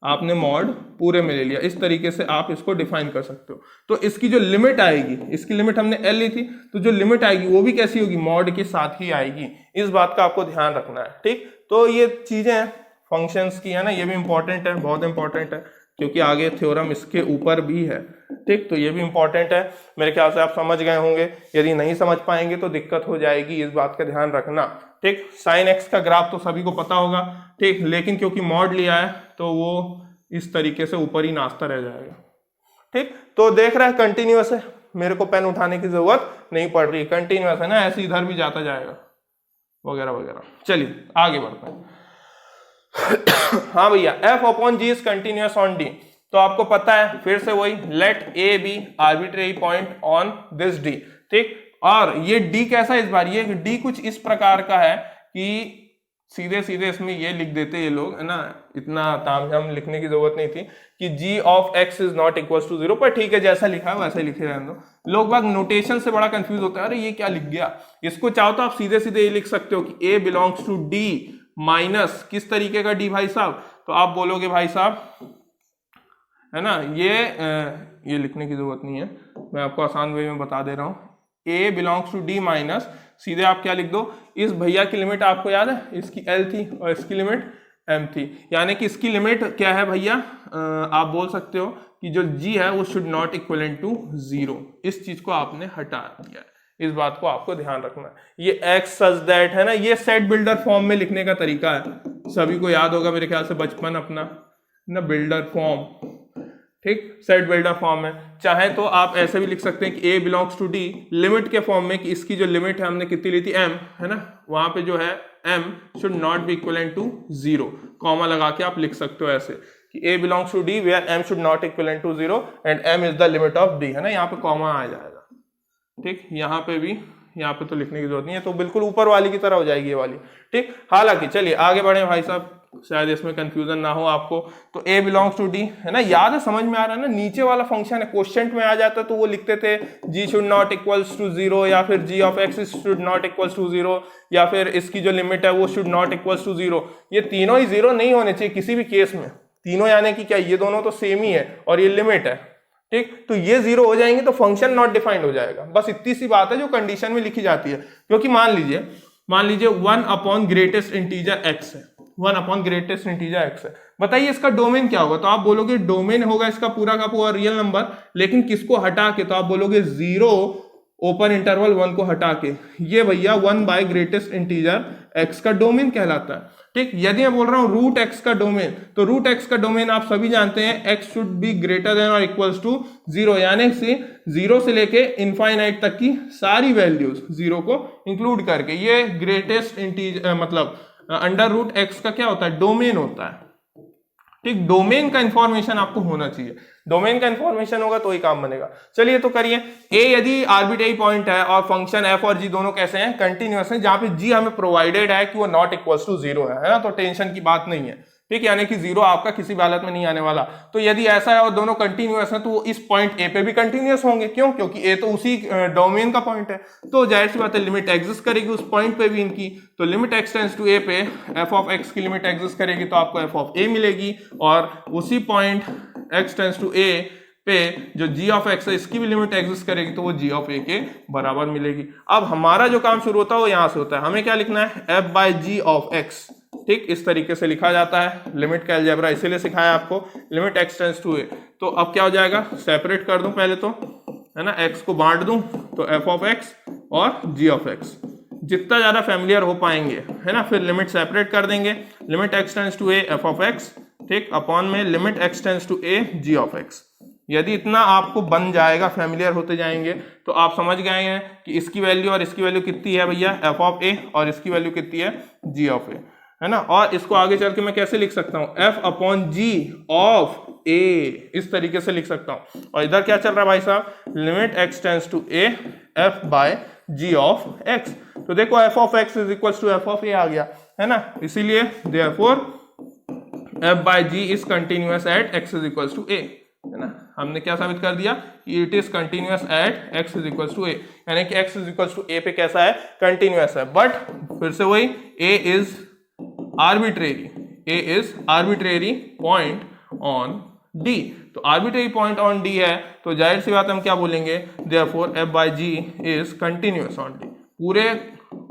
आपने मॉड पूरे में ले लिया, इस तरीके से आप इसको डिफाइन कर सकते हो। तो इसकी जो लिमिट आएगी, इसकी लिमिट हमने एल ली थी, तो जो लिमिट आएगी वो भी कैसी होगी, मॉड के साथ ही आएगी। इस बात का आपको ध्यान रखना है, ठीक। तो ये चीजें फंक्शंस की है ना, ये भी इंपॉर्टेंट है, बहुत इंपॉर्टेंट है, क्योंकि आगे थ्योरम इसके ऊपर भी है, ठीक। तो ये भी इंपॉर्टेंट है, मेरे ख्याल से आप समझ गए होंगे। यदि नहीं समझ पाएंगे तो दिक्कत हो जाएगी, इस बात का ध्यान रखना, ठीक। साइन एक्स का ग्राफ तो सभी को पता होगा, ठीक, लेकिन क्योंकि मॉड लिया है तो वो इस तरीके से ऊपर ही नाचता रह जाएगा, ठीक। तो देख रहा है कंटिन्यूअस है, मेरे को पेन उठाने की जरूरत नहीं पड़ रही, कंटिन्यूअस है ना, ऐसे इधर भी जाता जाएगा वगैरह वगैरह। चलिए आगे बढ़ते हैं। हाँ भैया, f upon g is continuous on d, तो आपको पता है, फिर से वही, let a be arbitrary point on this d, ठीक। और ये डी कैसा है इस बार, ये डी कुछ इस प्रकार का है कि सीधे सीधे इसमें ये लिख देते ये लोग, है ना, इतना तामझाम लिखने की जरूरत नहीं थी कि g of x is not equal to 0, पर ठीक है, जैसा लिखा है वैसा लिखे रहने दो। लोग बाग नोटेशन से बड़ा कंफ्यूज होता है, अरे ये क्या लिख गया। इसको चाहो तो आप सीधे सीधे ये लिख सकते हो कि a belongs to d minus किस तरीके का d भाई साहब, तो आप बोलोगे भाई साहब, है ना, ये लिखने की जरूरत नहीं है, मैं आपको आसान वे में बता दे रहा हूं, a belongs to d minus, सीधे आप क्या लिख दो, इस भैया की लिमिट आपको याद है, इसकी l थी और इसकी लिमिट m थी, यानी कि इसकी लिमिट क्या है भैया, आप बोल सकते हो कि जो g है वो शुड नॉट इक्वलेंट टू 0, इस चीज को आपने हटा दिया है, इस बात को आपको ध्यान रखना है। ये x सच दैट है ना, ये सेट बिल्डर फॉर्म में लिखने का तरीका है, सभी को याद होगा मेरे ख्याल से बचपन अपना ना, बिल्डर फॉर्म, ठीक, सेट बिल्डर फॉर्म में। चाहे तो आप ऐसे भी लिख सकते हैं कि a belongs to d limit के फॉर्म में, कि इसकी जो लिमिट है हमने कितनी ली थी m, है ना, वहां पे जो है m should not be equivalent to 0, comma लगा के आप लिख सकते हो ऐसे कि a belongs to d where m should not equivalent to 0 and m is the limit of d, है ना, यहाँ पे कॉमा आ जाएगा, ठीक। यहाँ पे भी, यहाँ पे तो लिखने की जरूरत नहीं है, तो बिल्कुल ऊपर वाली की तरह हो जाएगी ये वाली, ठीक। हालांकि चलिए आगे बढ़े भाई साहब, शायद इसमें कंफ्यूजन ना हो आपको। तो a बिलोंग्स टू d, है ना, याद है, समझ में आ रहा है ना, नीचे वाला फंक्शन है, क्वेश्चन में आ जाता तो वो लिखते थे g should not equals to 0, या फिर g of x should not equals to 0, या फिर इसकी जो लिमिट है वो शुड नॉट इक्वल्स टू 0। ये तीनों ही 0 नहीं होने चाहिए किसी भी केस में, तीनों यानी कि क्या, ये दोनों तो सेम ही है और ये लिमिट है, ठीक। तो ये 0 हो जाएंगे तो फंक्शन नॉट डिफाइंड हो जाएगा, बस इतनी सी बात है जो कंडीशन में लिखी जाती है। क्योंकि मान लीजिए 1 अपॉन ग्रेटेस्ट इंटीजर x है, 1 अपॉन ग्रेटेस्ट इंटीजर x है, बताइए इसका डोमेन क्या होगा, तो आप बोलोगे डोमेन होगा इसका पूरा का पूरा रियल नंबर, लेकिन किसको हटा के, तो आप बोलोगे 0 ओपन इंटरवल 1 को हटा के, ये भैया 1 बाय ग्रेटेस्ट इंटीजर x का डोमेन कहलाता है। ठीक, यदि मैं बोल रहा हूं रूट x का डोमेन, तो रूट x का डोमेन आप सभी जानते हैं x should be greater than और इक्वल्स टू 0, यानी से 0 से लेके इनफाइनाइट तक की सारी वैल्यूज 0 को इंक्लूड करके, ये ग्रेटेस्ट इंटीजर मतलब अंडर रूट x का क्या होता है, डोमेन होता है। ठीक, डोमेन का इंफॉर्मेशन आपको होना चाहिए, डोमेन का इंफॉर्मेशन होगा तो ही काम बनेगा। चलिए तो करिए, a यदि आर्बिट्रेरी पॉइंट है और फंक्शन f और g दोनों कैसे हैं, कंटिन्यूअस हैं, जहां पे g हमें प्रोवाइडेड है कि वो नॉट इक्वल्स टू 0 है ना, तो टेंशन की बात नहीं है। ठीक, यानी कि 0 आपका किसी भी हालत में नहीं आने वाला। तो यदि ऐसा है और दोनों कंटिन्यूअस हैं तो वो इस पॉइंट a पे भी कंटिन्यूअस होंगे, क्यों, क्योंकि a तो उसी डोमेन का पॉइंट है। तो जाहिर सी बात है लिमिट एग्जिस्ट करेगी उस पॉइंट पे भी इनकी, तो limit x tends to a पे f ऑफ x की लिमिट एग्जिस्ट करेगी तो आपको f ऑफ a मिलेगी, और उसी point x tends to a पे जो g ऑफ x है इसकी भी लिमिट एग्जिस्ट करेगी तो वो g ऑफ a के बराबर मिलेगी। अब हमारा जो काम शुरू होता है वो यहां से होता है, हमें क्या लिखना है, f by g of x। ठीक, इस तरीके से लिखा जाता है, लिमिट का अलजेब्रा इसीलिए सिखाया आपको, limit x tends to a। तो अब क्या हो जाएगा, सेपरेट कर दूं पहले तो, है ना, x को बांट दूं तो f ऑफ x और g ऑफ x, जितना ज्यादा फैमिलियर हो पाएंगे, है ना, फिर लिमिट सेपरेट कर देंगे, limit x tends to a f of x, ठीक, अपॉन में limit x tends to a g of x। यदि इतना आपको बन जाएगा, फैमिलियर होते जाएंगे, तो आप समझ गए हैं कि इसकी वैल्यू और इसकी वैल्यू कितनी है भैया, f ऑफ a, और इसकी वैल्यू कितनी है, g ऑफ a, है ना। और इसको आगे चल के मैं कैसे लिख सकता हूं, f upon g of a, इस तरीके से लिख सकता हूं। और इधर क्या चल रहा है भाई साहब, limit x tends to a f by g of x। तो देखो f of x is equal to f of a आ गया, है ना, इसीलिए therefore f by g is continuous at x is equal to a, है ना। हमने क्या साबित कर दिया कि it is continuous at x is equal to a, यानी कि x is equal to a पे कैसा है, कंटिन्यूअस है। बट फिर से वही, a is arbitrary point on d, तो आर्बिट्रेरी पॉइंट ऑन d है, तो जाहिर सी बात हम क्या बोलेंगे, therefore f by g is continuous on d, पूरे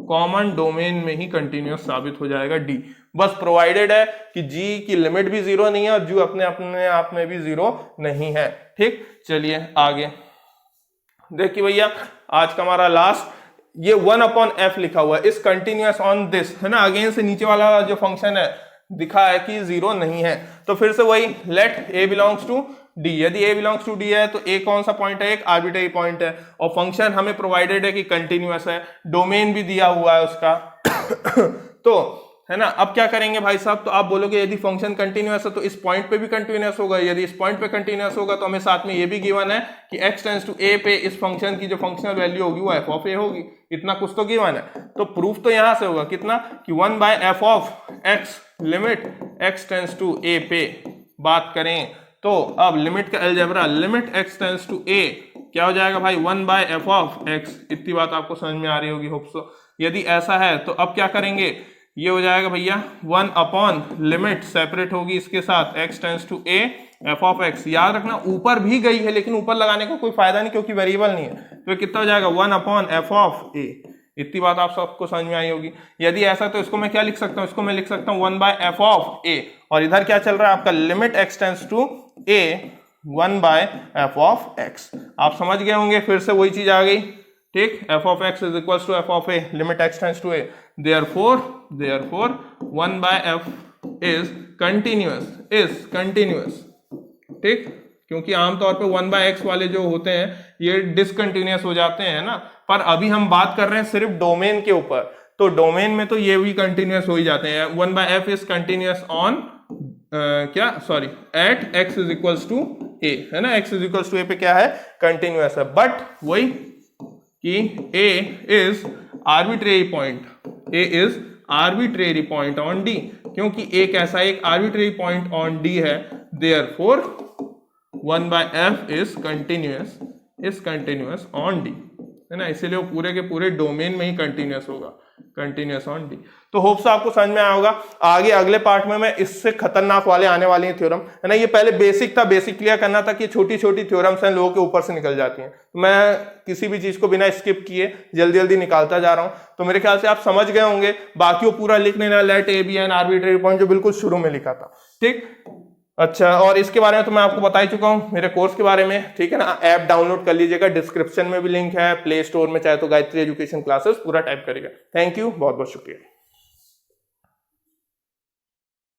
कॉमन डोमेन में ही कंटिन्यूअस साबित हो जाएगा d, बस प्रोवाइडेड है कि g की लिमिट भी 0 नहीं है और g अपने आप में भी 0 नहीं है। ठीक, चलिए आगे देखिए भैया, आज का हमारा लास्ट, ये 1 अपॉन f लिखा हुआ है, इस कंटिन्यूअस ऑन दिस, है ना, अगेन से नीचे वाला जो फंक्शन है दिखा है कि 0 नहीं है, तो फिर से वही let a belongs to d, यदि a बिलोंग्स टू d है तो a कौन सा पॉइंट है, एक आर्बिट्रेरी पॉइंट है, और फंक्शन हमें प्रोवाइडेड है कि कंटिन्यूअस है, डोमेन भी दिया हुआ है उसका तो है ना। अब क्या करेंगे भाई साहब, तो आप बोलोगे यदि फंक्शन कंटिन्यूअस है तो इस पॉइंट पे भी कंटिन्यूअस होगा, यदि इस पॉइंट पे कंटिन्यूअस होगा तो हमें साथ में ये भी गिवन है कि x टेंड्स टू a पे इस फंक्शन की जो फंक्शनल वैल्यू होगी वो f ऑफ a होगी, इतना कुछ तो गिवन है। तो प्रूफ तो यहां से होगा कितना, कि 1 by f of x limit x tends to a पे बात करें तो अब लिमिट का algebra, limit x tends to a क्या हो जाएगा भाई, 1 बाय f ऑफ x, इतनी बात आपको समझ में आ रही होगी होप सो। यदि ऐसा है तो अब क्या करेंगे, ये हो जाएगा भैया 1 अपॉन लिमिट सेपरेट होगी इसके साथ x tends to a f of x, याद रखना ऊपर भी गई है लेकिन ऊपर लगाने का कोई फायदा नहीं क्योंकि वेरिएबल नहीं है, तो कितना हो जाएगा 1 अपॉन f ऑफ a, इतनी बात आप सबको समझ में आई होगी। यदि ऐसा तो इसको मैं क्या लिख सकता हूँ, इसको मैं लिख सकता हूँ 1 बाय f ऑफ a, और इधर क्या चल रहा है आपका, limit x tends to a 1 by f of x, आप समझ गए होंगे, फिर से वही चीज आ गई। ठीक, f of x is equal to f of a, limit x tends to a, therefore 1 by f is continuous, ठीक, क्योंकि आमतौर पे 1 by x वाले जो होते हैं ये डिसकंटिन्यूअस हो जाते हैं ना, पर अभी हम बात कर रहे हैं सिर्फ डोमेन के ऊपर, तो डोमेन में तो ये भी कंटिन्यूअस हो ही जाते हैं। 1 by f is continuous on at x is equals to a, है ना, x is equals to a पे क्या है, कंटिन्यूअस है, बट वही कि a is arbitrary point on d, क्योंकि एक ऐसा एक arbitrary point on d है, therefore 1 by f is continuous on d, है ना, इसीलिए वो पूरे के पूरे डोमेन में ही कंटिन्यूअस होगा, कंटिन्यूअस ऑन डी। तो होप्स आपको समझ में आया होगा। आगे अगले पार्ट में मैं इससे खतरनाक वाले आने वाली हैं थ्योरम, है ना, ये पहले बेसिक था, बेसिक क्लियर करना था कि छोटी छोटी थ्योरम्स हैं लोगों के ऊपर से निकल जाती हैं, तो मैं किसी भी चीज को बिना स्किप किए जल्दी जल्दी निकालता जा रहा हूं, तो मेरे ख्याल से आप समझ गए होंगे। बाकी वो पूरा लिख लेना, let a be an arbitrary point, जो बिल्कुल शुरू में लिखा था, ठीक। अच्छा, और इसके बारे में तो मैं आपको बता ही चुका हूँ मेरे कोर्स के बारे में, ठीक है ना। ऐप डाउनलोड कर लीजिएगा, डिस्क्रिप्शन में भी लिंक है, प्ले स्टोर में चाहे तो गायत्री एजुकेशन क्लासेस पूरा टाइप करिएगा। थैंक यू, बहुत बहुत शुक्रिया।